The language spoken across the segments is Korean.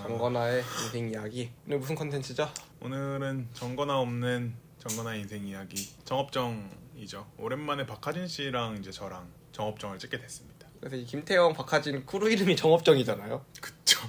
정건아의 인생 이야기. 오늘 무슨 컨텐츠죠? 오늘은 정거나 없는 정거나의 인생 이야기 정업정이죠. 오랜만에 박하진 씨랑 이제 저랑 정업정을 찍게 됐습니다. 그래서 이 김태형, 박하진 크루 이름이 정업정이잖아요. 그쵸.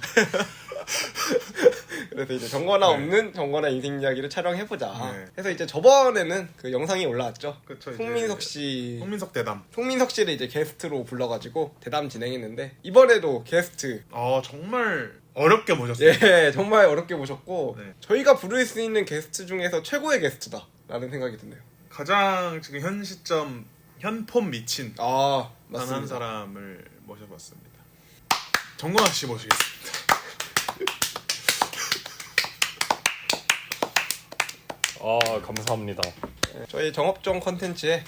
그래서 이제 정건아 없는 정건아 인생 이야기를 촬영해보자. 그래서 이제 저번에는 그 영상이 올라왔죠. 그쵸. 송민석 씨, 송민석 대담. 송민석 씨를 이제 게스트로 불러가지고 대담 진행했는데 이번에도 게스트. 정말 어렵게 모셨어요. 예, 정말 어렵게 모셨고 네. 저희가 부를 수 있는 게스트 중에서 최고의 게스트다라는 생각이 드네요. 가장 지금 현 시점 현폼 미친 단 한 맞습니다. 사람을 모셔봤습니다. 정건아 씨 모시겠습니다. 감사합니다. 저희 정업정 컨텐츠의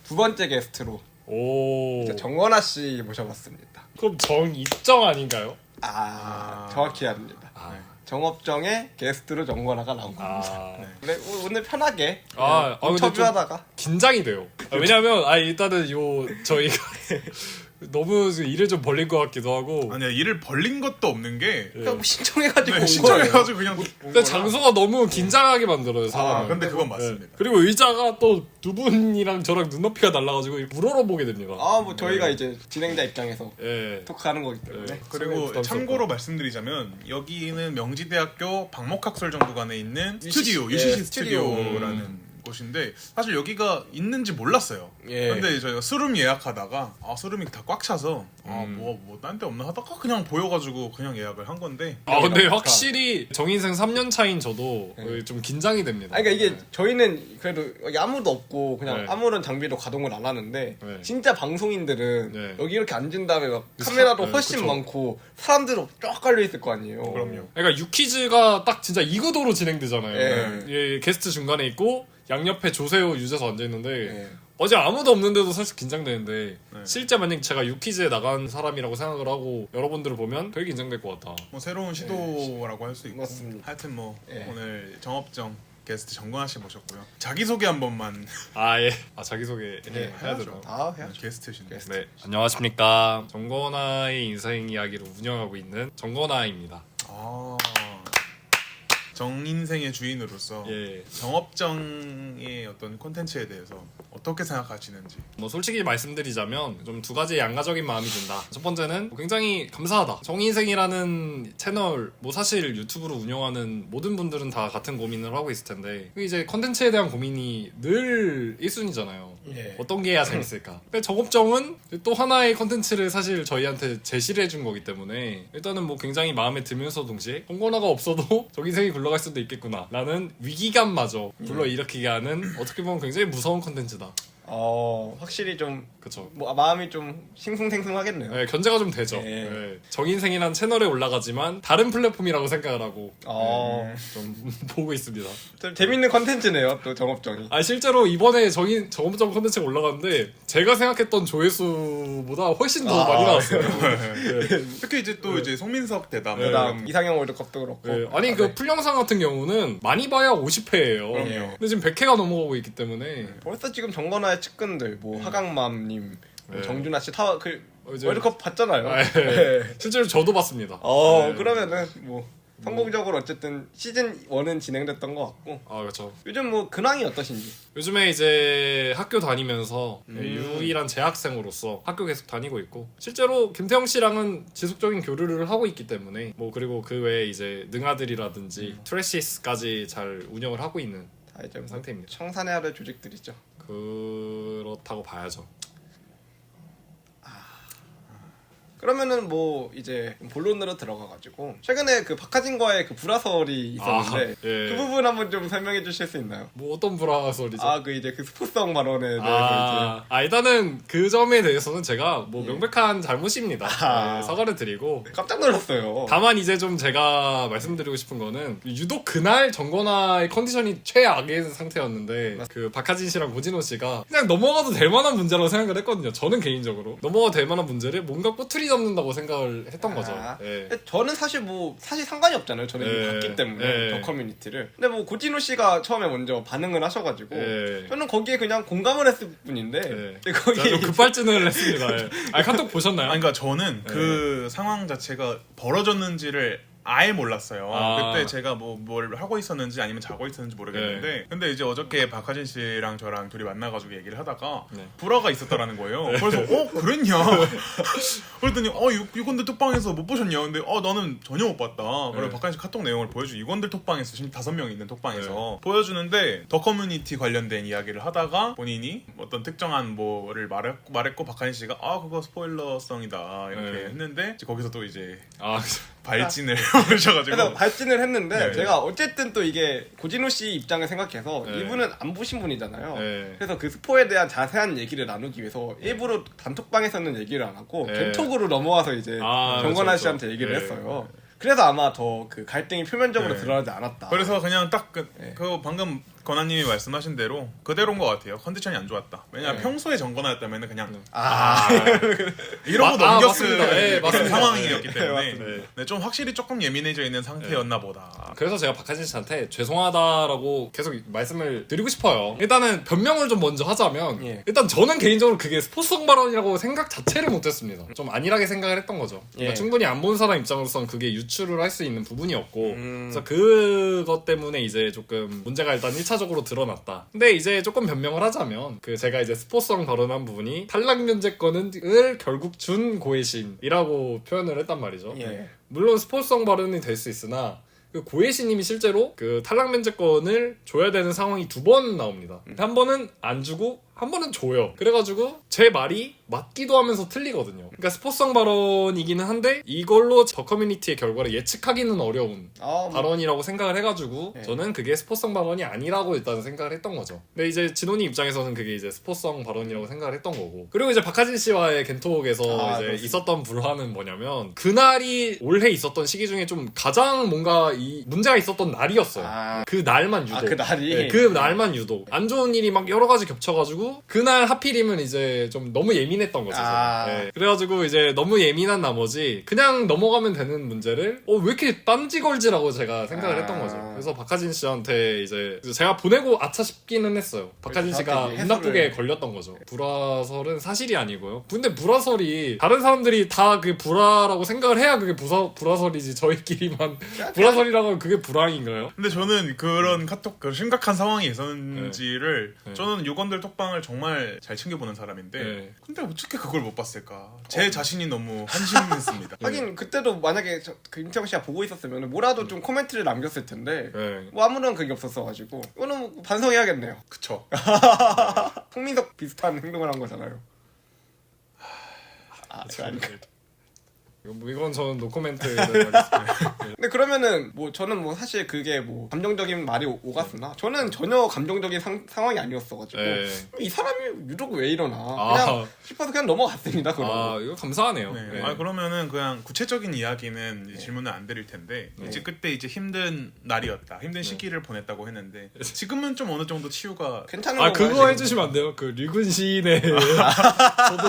두 번째 게스트로 오. 이제 정건아 씨 모셔봤습니다. 그럼 정입정 아닌가요? 정확히 합니다. 정업정의 게스트로 정건아가 나온 겁니다. 네, 오늘 편하게 근데 인터뷰하다가 긴장이 돼요. 왜냐면 일단은 저희가 너무 일을 좀 벌린 것 같기도 하고. 아니야, 일을 벌린 것도 없는 게 그냥 뭐 신청해가지고 온 신청해가지고 그냥 근데 장소가 너무 긴장하게 만들어요, 사람을. 근데 그건 맞습니다. 그리고 의자가 또 두 분이랑 저랑 눈높이가 달라가지고 우러러보게 됩니다. 뭐 저희가 이제 진행자 입장에서 예. 토크하는 거기 때문에 그리고 참고로 말씀드리자면 여기는 명지대학교 방목학설정도관에 있는 스튜디오, UCC 스튜디오라는 곳인데 사실 여기가 있는지 몰랐어요. 근데 저희가 수룸 예약하다가 수룸이 다 꽉 차서 딴 데 없나 하다가 그냥 보여가지고 그냥 예약을 한 건데 근데 확실히 정인생 3년 차인 저도 좀 긴장이 됩니다. 그러니까 이게 저희는 그래도 여기 아무도 없고 그냥 네. 아무런 장비로 가동을 안 하는데 네. 진짜 방송인들은 네. 여기 이렇게 앉은 다음에 막 카메라도 네, 훨씬 그쵸. 많고 사람들은 쫙 깔려 있을 거 아니에요. 그럼요. 그러니까 유퀴즈가 딱 진짜 이 구도로 진행되잖아요. 예. 예, 게스트 중간에 있고 양옆에 조세호, 유재석 앉아있는데 예. 어제 아무도 없는데도 사실 긴장되는데 네. 실제 만약 제가 유퀴즈에 나간 사람이라고 생각을 하고 여러분들을 보면 되게 긴장될 것 같다. 뭐 새로운 시도라고 할 수 있고 맞습니다. 하여튼 뭐 예. 오늘 정업정 게스트 정건아 씨 모셨고요. 자기소개 한 번만. 예. 자기소개 해야 되나? 다 해야죠. 게스트신데. 네. 안녕하십니까. 정건아의 인생 이야기를 운영하고 있는 정건아입니다. 정인생의 주인으로서 예. 정업정의 어떤 콘텐츠에 대해서 어떻게 생각하시는지. 뭐 솔직히 말씀드리자면 좀 두 가지 양가적인 마음이 든다. 첫 번째는 굉장히 감사하다. 정인생이라는 채널 뭐 사실 유튜브로 운영하는 모든 분들은 다 같은 고민을 하고 있을 텐데 이제 컨텐츠에 대한 고민이 늘 1순위잖아요. 예. 어떤 게 해야 재밌을까. 근데 정업정은 또 하나의 컨텐츠를 사실 저희한테 제시를 해준 거기 때문에 일단은 뭐 굉장히 마음에 들면서 동시에 정건아가 없어도 정인생이 굴러갈 수도 있겠구나 라는 위기감마저 불러일으키게 하는 어떻게 보면 굉장히 무서운 컨텐츠다. 확실히 좀 그쵸. 뭐 마음이 좀 싱숭생숭하겠네요. 네, 견제가 좀 되죠. 예. 네. 정인생이란 채널에 올라가지만 다른 플랫폼이라고 생각을 하고 좀 보고 있습니다. 좀 재밌는 컨텐츠네요, 또 정업정이. 실제로 이번에 정업정 컨텐츠가 올라갔는데 제가 생각했던 조회수보다 훨씬 더 많이 나왔어요. 특히 이제 또 이제 송민석 대담. 그다음 이상형 월드컵도 그렇고. 네. 아니 그 풀영상 같은 경우는 많이 봐야 50회예요. 그럼요. 근데 지금 100회가 넘어가고 있기 때문에 벌써 지금 정건아의 측근들 뭐 하강맘님, 네. 정준하 씨 다 이제- 월드컵 봤잖아요. 예. 실제로 저도 봤습니다. 네. 그러면은 뭐 성공적으로 어쨌든 시즌 1은 진행됐던 것 같고 그렇죠. 요즘 뭐 근황이 어떠신지. 요즘에 이제 학교 다니면서 유일한 재학생으로서 학교 계속 다니고 있고 실제로 김태형 씨랑은 지속적인 교류를 하고 있기 때문에 뭐 그리고 그 외에 이제 능아들이라든지 트래시스까지 잘 운영을 하고 있는 다 이제 뭐 상태입니다. 청산해야 될 조직들이죠. 그렇다고 봐야죠. 그러면은 뭐 이제 본론으로 들어가가지고 최근에 그 박하진과의 그 불화설이 있었는데 예. 그 부분 한번 좀 설명해 주실 수 있나요? 뭐 어떤 불화설이죠? 그 이제 그 스포성 발언에 대해서 일단은 그 점에 대해서는 제가 뭐 명백한 잘못입니다. 네, 사과를 드리고 이제 깜짝 놀랐어요. 다만 이제 좀 제가 말씀드리고 싶은 거는 유독 그날 정건아의 컨디션이 최악의 상태였는데 그 박하진 씨랑 고진호 씨가 그냥 넘어가도 될 만한 문제라고 생각을 했거든요. 저는 개인적으로 넘어가도 될 만한 문제를 뭔가 꼬투리 찾는다고 생각을 했던 거죠. 예. 근데 저는 사실 사실 상관이 없잖아요. 저는 이미 예. 봤기 때문에 예. 더 커뮤니티를. 근데 뭐 고진우 씨가 처음에 먼저 반응을 하셔가지고 예. 저는 거기에 그냥 공감을 했을 뿐인데 예. 근데 거기에 좀 급발진을 했습니다. 예. 카톡 보셨나요? 아니, 그러니까 저는 그 상황 자체가 벌어졌는지를 아예 몰랐어요. 아. 그때 제가 뭘 하고 있었는지 아니면 자고 있었는지 모르겠는데 근데 이제 어저께 박하진 씨랑 저랑 둘이 만나가지고 얘기를 하다가 네. 불화가 있었다라는 거예요. 그래서 그랬냐? 그랬더니 유건들 톡방에서 못 보셨냐? 근데 나는 전혀 못 봤다. 그래서 네. 박하진 씨 카톡 내용을 보여주. 유건들 톡방에서 지금 5명 있는 톡방에서 보여주는데 더 커뮤니티 관련된 이야기를 하다가 본인이 어떤 특정한 뭐를 말했고 박하진 씨가 그거 스포일러성이다 이렇게 네. 했는데 이제 거기서 또 이제 아, 발진을 부르셔가지고 그래서 발진을 했는데 네. 제가 어쨌든 또 이게 고진우 씨 입장을 생각해서 네. 이분은 안 보신 분이잖아요. 네. 그래서 그 스포에 대한 자세한 얘기를 나누기 위해서 일부러 단톡방에서는 얘기를 안 하고 네. 겐톡으로 넘어와서 이제 정건아 그렇죠, 씨한테 그렇죠. 얘기를 네. 했어요. 그래서 아마 더 그 갈등이 표면적으로 네. 드러나지 않았다. 그래서 그냥 딱 네. 그 방금 건아님이 말씀하신 대로 그대로인 것 같아요. 컨디션이 안 좋았다. 왜냐면 네. 평소에 정건아였다면 그냥 이러고 넘겼을 맞습니다. 네, 그런 맞습니다. 상황이었기 때문에 네. 네, 좀 확실히 조금 예민해져 있는 상태였나 보다. 그래서 제가 박하진 씨한테 죄송하다라고 계속 말씀을 드리고 싶어요. 일단은 변명을 좀 먼저 하자면 예. 일단 저는 개인적으로 그게 스포츠성 발언이라고 생각 자체를 못했습니다. 좀 안일하게 생각을 했던 거죠. 그러니까 예. 충분히 안 본 사람 입장으로서는 그게 유출을 할 수 있는 부분이었고 그래서 그것 때문에 이제 조금 문제가 일단 1차적으로 드러났다. 근데 이제 조금 변명을 하자면 그 제가 이제 스포츠성 발언한 부분이 탈락 면제권을 결국 준 고해신이라고 표현을 했단 말이죠. 예. 물론 스포츠성 발언이 될 수 있으나 그 고해신님이 실제로 그 탈락 면제권을 줘야 되는 상황이 2번 나옵니다. 한 번은 안 주고 한 번은 줘요. 그래가지고 제 말이 맞기도 하면서 틀리거든요. 그러니까 스포츠성 발언이기는 한데 이걸로 저 커뮤니티의 결과를 예측하기는 어려운 발언이라고 생각을 해가지고 네. 저는 그게 스포츠성 발언이 아니라고 일단 생각을 했던 거죠. 근데 이제 진원이 입장에서는 그게 이제 스포츠성 발언이라고 생각을 했던 거고 그리고 이제 박하진 씨와의 겐톡에서 이제 그렇습니다. 있었던 불화는 뭐냐면 그날이 올해 있었던 시기 중에 좀 가장 뭔가 이 문제가 있었던 날이었어요. 그 날만 유독. 그 날이? 네, 그 날만 유독. 안 좋은 일이 막 여러 가지 겹쳐가지고 그날 하필이면 이제 좀 너무 예민했던 거죠. 제가. 네. 그래가지고 이제 너무 예민한 나머지 그냥 넘어가면 되는 문제를 왜 이렇게 딴지 걸지라고 제가 생각을 했던 거죠. 그래서 박하진 씨한테 이제 제가 보내고 아차 싶기는 했어요. 박하진 씨가 운 나쁘게 걸렸던 거죠. 불화설은 사실이 아니고요. 근데 불화설이 다른 사람들이 다 그게 불화라고 생각을 해야 그게 불화설이지 저희끼리만 불화설이라고 하면 그게 불화인가요? 근데 저는 그런 카톡 그 심각한 상황이 있었는지를 네. 저는 유건들 톡방을 정말 잘 챙겨보는 사람인데 네. 근데 어떻게 그걸 못 봤을까? 제 자신이 너무 한심했습니다. 하긴 그때도 만약에 그 임태형 씨가 보고 있었으면 뭐라도 좀 코멘트를 남겼을 텐데 네. 뭐 아무런 그게 없었어가지고 이거는 뭐 반성해야겠네요. 그쵸. 홍민석 비슷한 행동을 한 거잖아요. 제가 아니까. 이건 저는 노코멘트 하겠습니다. 근데 그러면은 뭐 저는 뭐 사실 그게 뭐 감정적인 말이 오갔으나 저는 전혀 감정적인 상황이 아니었어가지고 네. 이 사람이 유독 왜 이러나 아. 그냥 싶어서 그냥 넘어갔습니다. 그럼. 이거 감사하네요. 네. 네. 그러면은 그냥 구체적인 이야기는 이제 질문을 안 드릴 텐데 이제 그때 이제 힘든 날이었다, 힘든 시기를 보냈다고 했는데 지금은 좀 어느 정도 치유가 괜찮은 건가요? 그거 지금? 해주시면 안 돼요? 그 류근 시인의 저도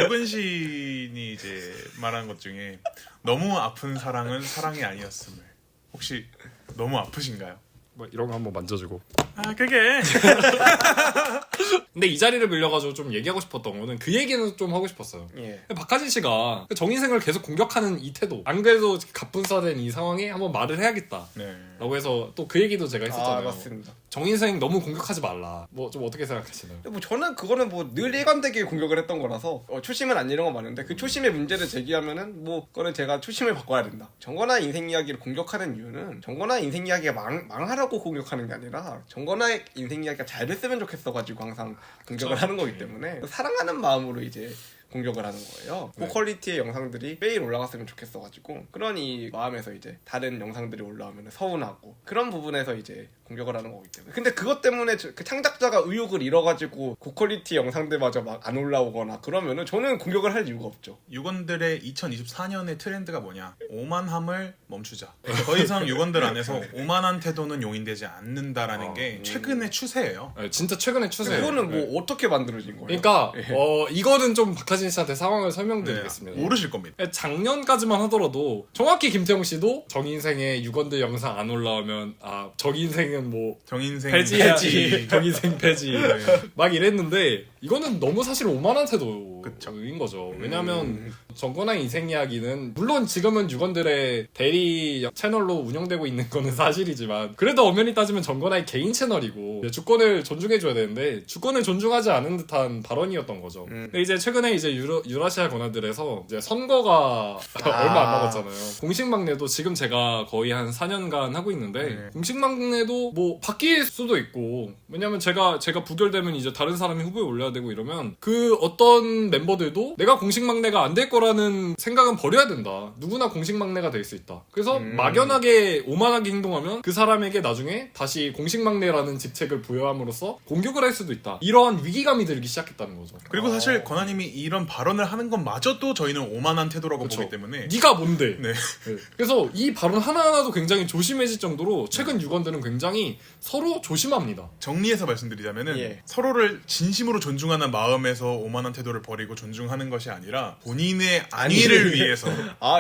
유근 시인이 이제 말한 것 중에 너무 아픈 사랑은 사랑이 아니었음을 혹시 너무 아프신가요? 뭐 이런 거 한번 만져주고. 그게 근데 이 자리를 빌려가지고 좀 얘기하고 싶었던 거는 그 얘기는 좀 하고 싶었어요. 예. 박하진 씨가 정인생을 계속 공격하는 이 태도, 안 그래도 갑분싸된 이 상황에 한번 말을 해야겠다 네. 라고 해서 또 그 얘기도 제가 했었잖아요. 맞습니다. 정인생 너무 공격하지 말라. 뭐 좀 어떻게 생각하시나요? 근데 뭐 저는 그거는 뭐 늘 일관되게 공격을 했던 거라서 초심은 안 잃은 건 맞는데 그 초심의 문제를 제기하면은 뭐 그거는 제가 초심을 바꿔야 된다. 정건아 인생 이야기를 공격하는 이유는 정건아 인생 이야기가 망하라고 공격하는 게 아니라 정건아의 인생 이야기가 잘 됐으면 좋겠어가지고 항상 공격을 하는 거기 때문에 사랑하는 마음으로 이제 공격을 하는 거예요. 고퀄리티의 영상들이 매일 올라갔으면 좋겠어가지고 그런 이 마음에서 이제 다른 영상들이 올라오면 서운하고 그런 부분에서 이제 공격을 하는 거기 때문에 근데 그것 때문에 그 창작자가 의욕을 잃어가지고 고퀄리티 영상들마저 막 안 올라오거나 그러면은 저는 공격을 할 이유가 없죠. 유건들의 2024년의 트렌드가 뭐냐? 오만함을 멈추자. 더 이상 유건들 안에서 오만한 태도는 용인되지 않는다라는 게 최근의 추세예요. 진짜 최근의 추세예요. 그거는 뭐 어떻게 만들어진 거예요? 그러니까 이거는 좀 박하진 박하진 씨한테 상황을 설명드리겠습니다. 네, 모르실 겁니다. 작년까지만 하더라도 정확히 김태형 씨도 정인생의 유건들 영상 안 올라오면 정인생은 뭐 정인생 폐지해야지 정인생 폐지 네. 막 이랬는데 이거는 너무 사실 오만한 태도인 그쵸. 거죠. 왜냐하면 정권왕 인생 이야기는 물론 지금은 유건들의 대리 채널로 운영되고 있는 거는 사실이지만 그래도 엄연히 따지면 정권왕의 개인 채널이고 주권을 존중해줘야 되는데 주권을 존중하지 않은 듯한 발언이었던 거죠. 근데 이제 최근에 이제 유라시아 권한들에서 이제 선거가 얼마 안 남았잖아요. 공식 막내도 지금 제가 거의 한 4년간 하고 있는데 공식 막내도 뭐 바뀔 수도 있고 왜냐면 제가 부결되면 이제 다른 사람이 후보에 올려야 되고 이러면 그 어떤 멤버들도 내가 공식 막내가 안 될 거라는 생각은 버려야 된다. 누구나 공식 막내가 될 수 있다. 그래서 막연하게 오만하게 행동하면 그 사람에게 나중에 다시 공식 막내라는 직책을 부여함으로써 공격을 할 수도 있다. 이러한 위기감이 들기 시작했다는 거죠. 그리고 사실 권하님이 이런 발언을 하는 것마저도 저희는 오만한 태도라고 그쵸. 보기 때문에 네가 뭔데? 네. 그래서 이 발언 하나하나도 굉장히 조심해질 정도로 최근 유건들은 굉장히 서로 조심합니다. 정리해서 말씀드리자면은 예. 서로를 진심으로 존중하는 마음에서 오만한 태도를 버리고 존중하는 것이 아니라 본인의 안위를 위해서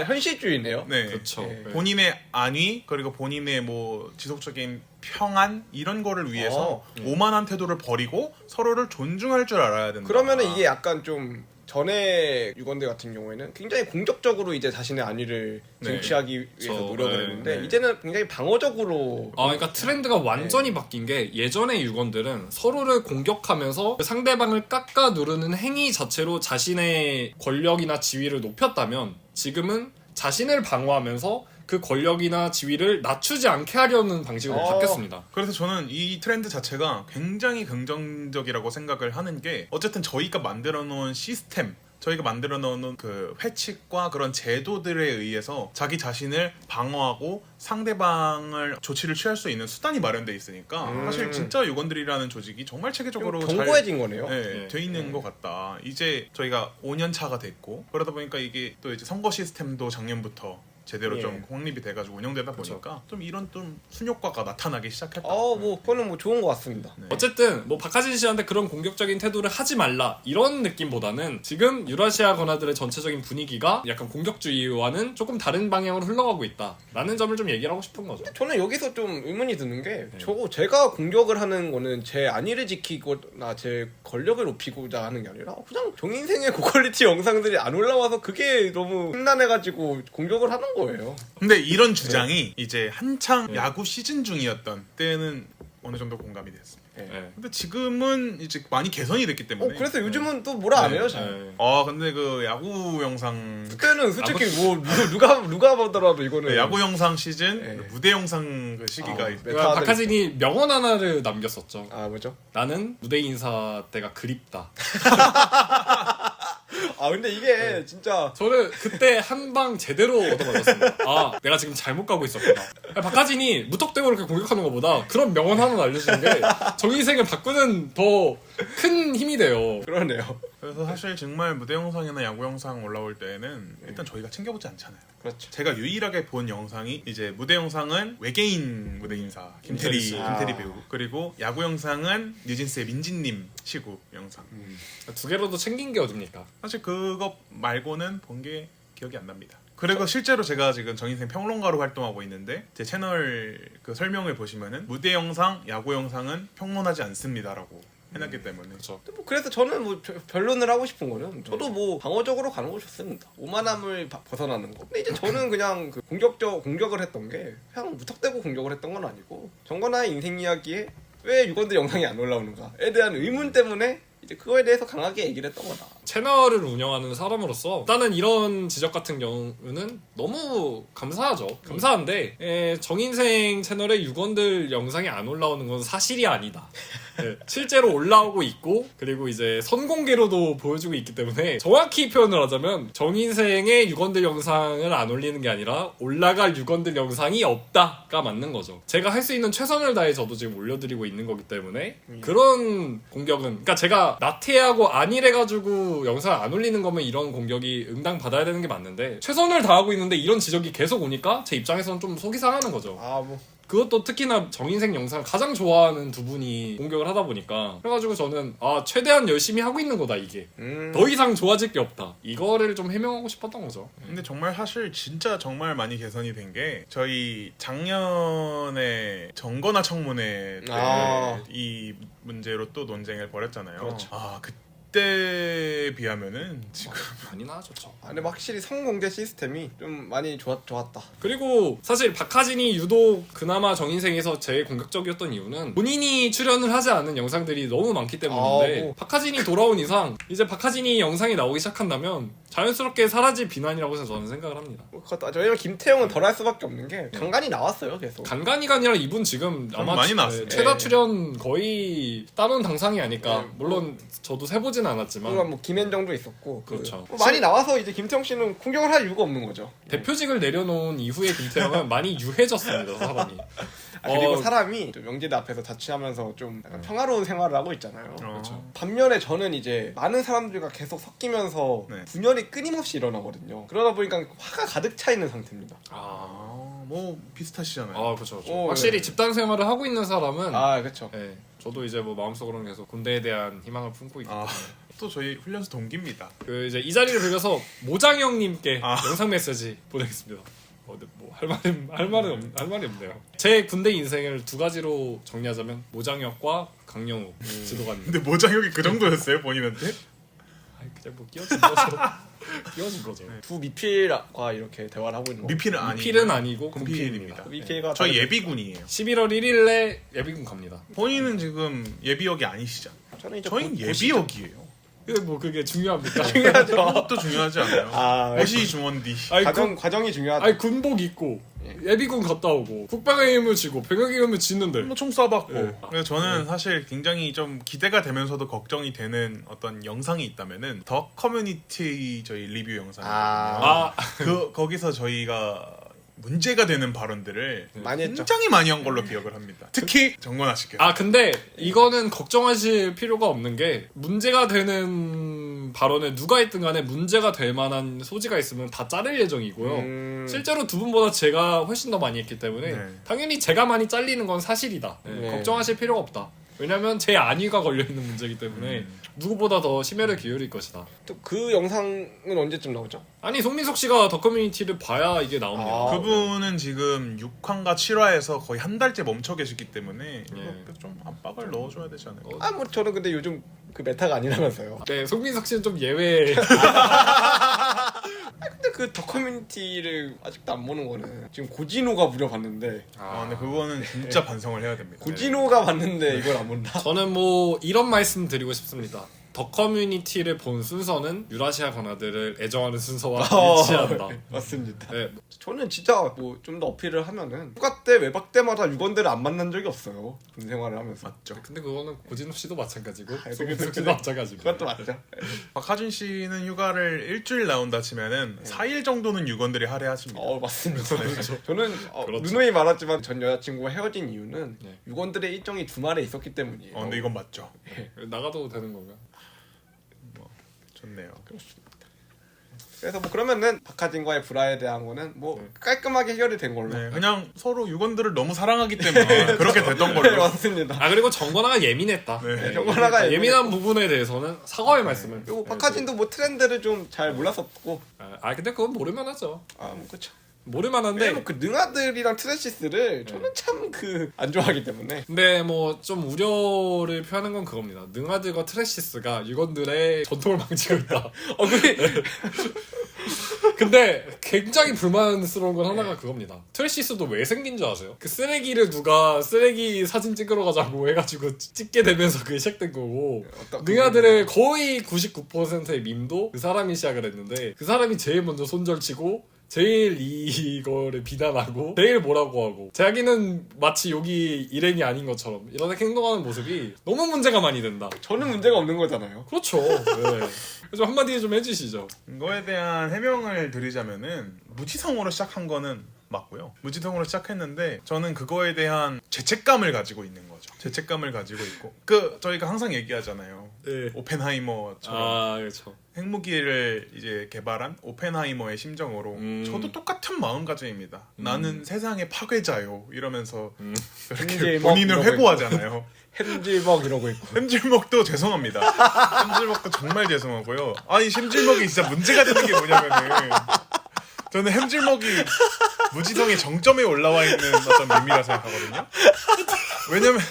현실주의네요. 네. 그렇죠. 네. 본인의 안위 그리고 본인의 뭐 지속적인 평안 이런 거를 위해서 오만한 태도를 버리고 서로를 존중할 줄 알아야 된다. 그러면은 이게 약간 좀 전에 유건대 같은 경우에는 굉장히 공격적으로 이제 자신의 안위를 네. 쟁취하기 위해서 그쵸. 노력을 네, 했는데 네. 이제는 굉장히 방어적으로 그러니까 트렌드가 완전히 바뀐 게 예전의 유건들은 서로를 공격하면서 상대방을 깎아 누르는 행위 자체로 자신의 권력이나 지위를 높였다면 지금은 자신을 방어하면서 그 권력이나 지위를 낮추지 않게 하려는 방식으로 바뀌었습니다. 그래서 저는 이 트렌드 자체가 굉장히 긍정적이라고 생각을 하는 게 어쨌든 저희가 만들어 놓은 시스템 저희가 만들어 놓은 그 회칙과 그런 제도들에 의해서 자기 자신을 방어하고 상대방을 조치를 취할 수 있는 수단이 마련돼 있으니까 사실 진짜 유건들이라는 조직이 정말 체계적으로 견고해진 거네요. 네, 돼 있는 것 같다. 이제 저희가 5년 차가 됐고 그러다 보니까 이게 또 이제 선거 시스템도 작년부터 제대로 예. 좀 확립이 돼가지고 운영되다 보니까 좀 이런 좀 순효과가 나타나기 시작했다. 그거는 뭐 좋은 것 같습니다. 네. 어쨌든 뭐 박하진 씨한테 그런 공격적인 태도를 하지 말라 이런 느낌보다는 지금 유라시아 권하들의 전체적인 분위기가 약간 공격주의와는 조금 다른 방향으로 흘러가고 있다라는 점을 좀 얘기를 하고 싶은 거죠. 저는 여기서 좀 의문이 드는 게 제가 공격을 하는 거는 제 안위를 지키거나 제 권력을 높이고자 하는 게 아니라 그냥 정인생의 고퀄리티 영상들이 안 올라와서 그게 너무 흉난해가지고 공격을 하는 거예요. 근데 이런 주장이 이제 한창 야구 시즌 중이었던 때는 어느 정도 공감이 됐습니다. 네. 근데 지금은 이제 많이 개선이 됐기 때문에. 그래서 요즘은 또 뭐라 안 해요, 잘. 네. 근데 그 야구 영상 그때는 솔직히 뭐 누가 보더라도 이거는 야구 영상 시즌 네. 무대 영상 그 시기가 있- 메타들- 박하진이 명언 하나를 남겼었죠. 뭐죠? 나는 무대 인사 때가 그립다. 근데 이게 진짜 저는 그때 한 방 제대로 얻어맞았습니다. 내가 지금 잘못 가고 있었구나. 박하진이 무턱대고 이렇게 공격하는 것보다 그런 명언 하나 알려주는 게 정인생을 바꾸는 더 큰 힘이 돼요. 그러네요. 그래서 사실 정말 무대 영상이나 야구 영상 올라올 때는 일단 저희가 챙겨보지 않잖아요. 그렇죠. 제가 유일하게 본 영상이 이제 무대 영상은 외계인 무대 인사 김태리 김태리 씨. 배우 그리고 야구 영상은 뉴진스의 민진님 시구 영상. 두 개로도 챙긴 게 어딥니까? 사실 그거 말고는 본 게 기억이 안 납니다. 그리고 실제로 제가 지금 정인생 평론가로 활동하고 있는데 제 채널 그 설명을 보시면은 무대 영상, 야구 영상은 평론하지 않습니다라고 해놨기 때문에. 그렇죠. 그래서 저는 뭐 변론을 하고 싶은 거는 저도 뭐 방어적으로 가는 거 좋습니다. 오만함을 벗어나는 거. 근데 이제 저는 그냥 그 공격을 했던 게 그냥 무턱대고 공격을 했던 건 아니고 정권화의 인생 이야기에 왜 유건들 영상이 안 올라오는가에 대한 의문 때문에 이제 그거에 대해서 강하게 얘기를 했던 거다. 채널을 운영하는 사람으로서 일단은 이런 지적 같은 경우는 너무 감사하죠. 감사한데 정인생 채널에 유건들 영상이 안 올라오는 건 사실이 아니다. 실제로 올라오고 있고 그리고 이제 선공개로도 보여주고 있기 때문에 정확히 표현을 하자면 정인생의 유건들 영상을 안 올리는 게 아니라 올라갈 유건들 영상이 없다가 맞는 거죠. 제가 할 수 있는 최선을 다해 저도 지금 올려드리고 있는 거기 때문에 그런 공격은 그러니까 제가 나태하고 안일해가지고 영상 안 올리는 거면 이런 공격이 응당받아야 되는 게 맞는데 최선을 다하고 있는데 이런 지적이 계속 오니까 제 입장에서는 좀 속이 상하는 거죠. 그것도 특히나 정인생 영상을 가장 좋아하는 두 분이 공격을 하다 보니까 그래가지고 저는 최대한 열심히 하고 있는 거다 이게. 더 이상 좋아질 게 없다. 이거를 좀 해명하고 싶었던 거죠. 근데 정말 사실 진짜 정말 많이 개선이 된 게 저희 작년에 정거나 청문회 때 이 문제로 또 논쟁을 벌였잖아요. 그렇죠. 그때 비하면은 지금 많이 나아졌죠. 근데 확실히 성공개 시스템이 좀 많이 좋았다. 그리고 사실 박하진이 유독 그나마 정인생에서 제일 공격적이었던 이유는 본인이 출연을 하지 않은 영상들이 너무 많기 때문인데 박하진이 돌아온 이상 이제 박하진이 영상이 나오기 시작한다면 자연스럽게 사라질 비난이라고 저는 생각을 합니다. 그것도 왜냐면 김태형은 덜 할 수밖에 없는 게 간간히 나왔어요 계속. 간간이가 아니라 이분 지금 아마 많이 나왔어요. 최다 출연 거의 따놓은 당상이 아닐까. 물론 저도 세보진 않았지만 그러니까 뭐 김현정도 있었고 그렇죠. 많이 나와서 이제 김태형 씨는 공격을 할 이유가 없는 거죠. 대표직을 내려놓은 이후에 김태형은 많이 유해졌습니다 사람이. 그리고 사람이 좀 명제대 앞에서 자취하면서 좀 약간 평화로운 생활을 하고 있잖아요. 그렇죠. 반면에 저는 이제 많은 사람들과 계속 섞이면서 분열이 끊임없이 일어나거든요. 그러다 보니까 화가 가득 차 있는 상태입니다. 뭐 비슷하시잖아요. 그렇죠. 오, 확실히 네. 집단 생활을 하고 있는 사람은 그렇죠. 네, 저도 이제 뭐 마음속으로는 계속 군대에 대한 희망을 품고 있기 때문에 또 저희 훈련소 동기입니다. 그 이제 이 자리를 빌려서 모장형님께 영상 메시지 보내겠습니다. 근데 뭐 할 말이 없네요. 제 군대 인생을 두 가지로 정리하자면 모장혁과 강영욱 지도관님. 근데 모장혁이 그 정도였어요 본인한테? 그냥 뭐 끼워진 거죠. 끼워진 거죠. 두 미필과 이렇게 대화를 하고 있는 거. 미필은 아니고 군필입니다. 미필가 저희 예비군이에요. 11월 1일에 예비군 갑니다. 본인은 지금 예비역이 아니시죠? 저희는 예비역이에요. 근데 뭐 그게 중요합니까? 중요하죠. 그것도 중요하지 않아요. 옷이 중원디. 과정이 중요하죠. 아니 군복 입고 예비군 갔다 오고 국방의 힘을 쥐고 병역의 힘을 쥐는데 뭐 총 쏴봤고. 네. 그래서 저는 사실 굉장히 좀 기대가 되면서도 걱정이 되는 어떤 영상이 있다면은 더 커뮤니티 저희 리뷰 영상이거든요. 거기서 저희가 문제가 되는 발언들을 많이 했죠. 굉장히 많이 한 걸로 기억을 합니다. 특히 정건아 씨께서. 근데 이거는 걱정하실 필요가 없는 게 문제가 되는 발언에 누가 있든 간에 문제가 될 만한 소지가 있으면 다 자를 예정이고요. 실제로 두 분보다 제가 훨씬 더 많이 했기 때문에 당연히 제가 많이 잘리는 건 사실이다. 걱정하실 필요가 없다. 왜냐면 제 안위가 걸려있는 문제이기 때문에 누구보다 더 심혈을 기울일 것이다. 또 그 영상은 언제쯤 나오죠? 아니 송민석 씨가 더 커뮤니티를 봐야 이게 나옵니다. 그분은 지금 6화인가 7화에서 거의 한 달째 멈춰 계시기 때문에 좀 압박을 넣어줘야 되지 않을까. 뭐 저는 근데 요즘 그 메타가 아니라면서요. 네, 송민석 씨는 좀 예외. 근데 그 더 커뮤니티를 아직도 안 보는 거는 지금 고진호가 무려 봤는데. 근데 그거는 진짜 반성을 해야 됩니다. 고진호가 봤는데 이걸 안 본다. 저는 뭐 이런 말씀 드리고 싶습니다. 더 커뮤니티를 본 순서는 유라시아 관아들을 애정하는 순서와 일치한다. 맞습니다. 네. 저는 진짜 뭐 좀 더 어필을 하면은 휴가 때 외박 때마다 유건들을 안 만난 적이 없어요. 군 생활을 하면서. 맞죠. 근데 그거는 고진호 씨도 마찬가지고 그게 송민석 씨도 마찬가지고. 그것도 맞죠. 박하준 씨는 휴가를 일주일 나온다 치면은 4일 정도는 유건들이 할애하십니다. 맞습니다. 저는 그렇죠. 누누이 말했지만 전 여자친구가 헤어진 이유는 유건들의 일정이 주말에 있었기 때문이에요. 근데 이건 맞죠. 나가도 되는 건가요? 좋네요. 그렇습니다. 그래서 뭐 그러면은 박하진과의 불화에 대한 거는 뭐 깔끔하게 해결이 된 걸로. 그냥 서로 유건들을 너무 사랑하기 때문에 그렇게 됐던 걸로. 네, 맞습니다. 그리고 정건아가 예민했다. 정건아가 예민한 부분에 대해서는 사과의 말씀을. 그리고 박하진도 뭐 트렌드를 좀 잘 몰랐었고. 근데 그건 모르면 하죠. 뭐 그렇죠. 모를만한데. 왜냐면 그 능아들이랑 트레시스를 저는 참 그 안 좋아하기 때문에. 근데 뭐 좀 우려를 표하는 건 그겁니다. 능아들과 트레시스가 유건들의 전통을 망치고 있다. 근데 굉장히 불만스러운 건 하나가 그겁니다. 트레시스도 왜 생긴 줄 아세요? 그 쓰레기를 누가 쓰레기 사진 찍으러 가자고 해가지고 찍게 되면서 그게 시작된 거고, 능아들의 거의 99%의 밈도 그 사람이 시작을 했는데 그 사람이 제일 먼저 손절치고 제일 이거를 비난하고 제일 뭐라고 하고 자기는 마치 여기 일행이 아닌 것처럼 이렇게 행동하는 모습이 너무 문제가 많이 된다. 저는 문제가 없는 거잖아요. 그렇죠. 네. 좀 한마디 좀 해주시죠. 이거에 대한 해명을 드리자면은 무지성으로 시작한 거는 맞고요. 무지성으로 시작했는데 저는 그거에 대한 죄책감을 가지고 있는 거죠. 죄책감을 가지고 있고 저희가 항상 얘기하잖아요. 네. 오펜하이머처럼 아 그렇죠. 핵무기를 이제 개발한 오펜하이머의 심정으로 저도 똑같은 마음가짐입니다. 나는 세상의 파괴자요 이러면서 이렇게 햄질먹 본인을 이러고 회고하잖아요. 햄질먹 이러고 있고. 햄질먹도 죄송합니다. 햄질먹도 정말 죄송하고요. 아니 햄질먹이 진짜 문제가 되는 게 뭐냐면은 저는 햄질먹이 무지성의 정점에 올라와 있는 어떤 밈이라 생각하거든요. 왜냐면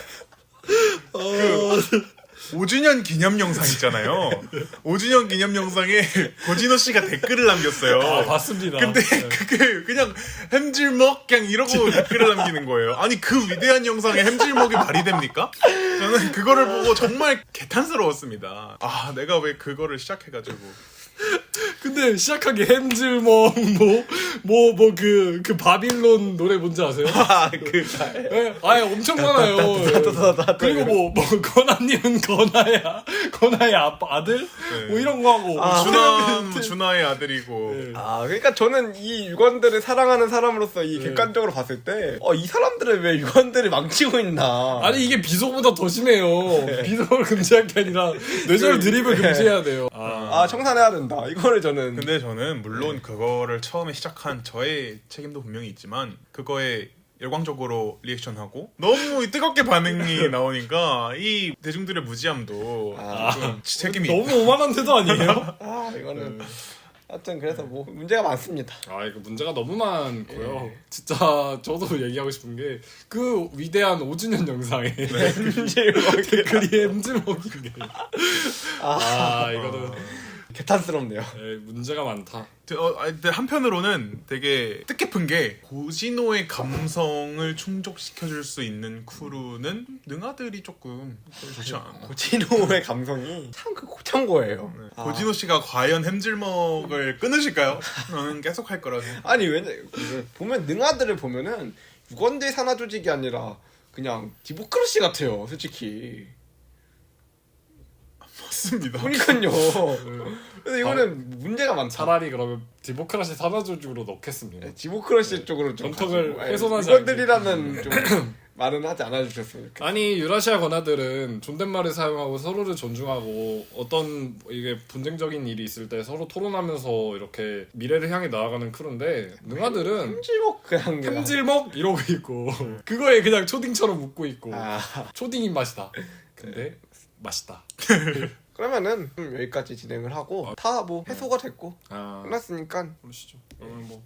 5주년 기념 영상 있잖아요. 5주년 기념 영상에 고진호 씨가 댓글을 남겼어요. 아 봤습니다. 근데 그게 그냥 햄질먹 그냥 이러고 댓글을 남기는 거예요. 아니 그 위대한 영상에 햄질먹이 말이 됩니까? 저는 그거를 보고 정말 개탄스러웠습니다. 아 내가 왜 그거를 시작해가지고 근데 시작하기 햄질먹 그 바빌론 노래 뭔지 아세요? 네, 아예 엄청 많아요. 그리고 뭐 건아님은 건아의 아들 뭐 이런 거 하고 준하의 아들이고 그러니까 저는 이 유관들을 사랑하는 사람으로서 이 객관적으로 봤을 때 이 사람들은 왜 유관들을 망치고 있나. 아니 이게 비속보다 더 심해요. 비속을 금지할 게 아니라 뇌절 드립을 금지해야 돼요. 청산해야 된다. 이거를 저는. 근데 저는 물론 그거를 처음에 시작한 저의 책임도 분명히 있지만 그거에 열광적으로 리액션하고 너무 뜨겁게 반응이 나오니까 이 대중들의 무지함도 좀 책임이 너무 오만한 태도 아니에요? 이거는 하여튼 그래서 뭐 문제가 많습니다. 이거 문제가 너무 많고요. 진짜 저도 얘기하고 싶은 게 그 위대한 5주년 영상에 댓글이 햄질먹인 게 이거는 개탄스럽네요. 문제가 많다. 근데 한편으로는 되게 뜻깊은 게 고진호의 감성을 충족시켜줄 수 있는 크루는 능아들이 조금 좋지 않아. 고진호의 감성이 참 그 고창고예요. 고진호 씨가 과연 햄질먹을 끊으실까요? 저는 계속 할 거라서. 아니 보면 능아들을 보면은 유건대 산하 조직이 아니라 그냥 디모크라시 같아요, 솔직히. 맞습니다. 그러니까요. 그래서 이거는 문제가 많다. 차라리 그러면 디모크라시 산하조직으로 넣겠습니다. 디모크라시 쪽으로 좀 전턱을 가지고. 훼손하지 유건들이라는 좀 말은 하지 않아주셨으면 좋겠어요. 아니 유라시아 권하들은 존댓말을 사용하고 서로를 존중하고 어떤 이게 분쟁적인 일이 있을 때 서로 토론하면서 이렇게 미래를 향해 나아가는 크루인데 능아들은 햄질먹 그냥 햄질먹 이러고 있고 그거에 그냥 초딩처럼 웃고 있고 초딩 입맛이다. 근데 맛있다. 그러면은 여기까지 진행을 하고 다 뭐 해소가 됐고 아, 끝났으니까 그러시죠. 그러면 뭐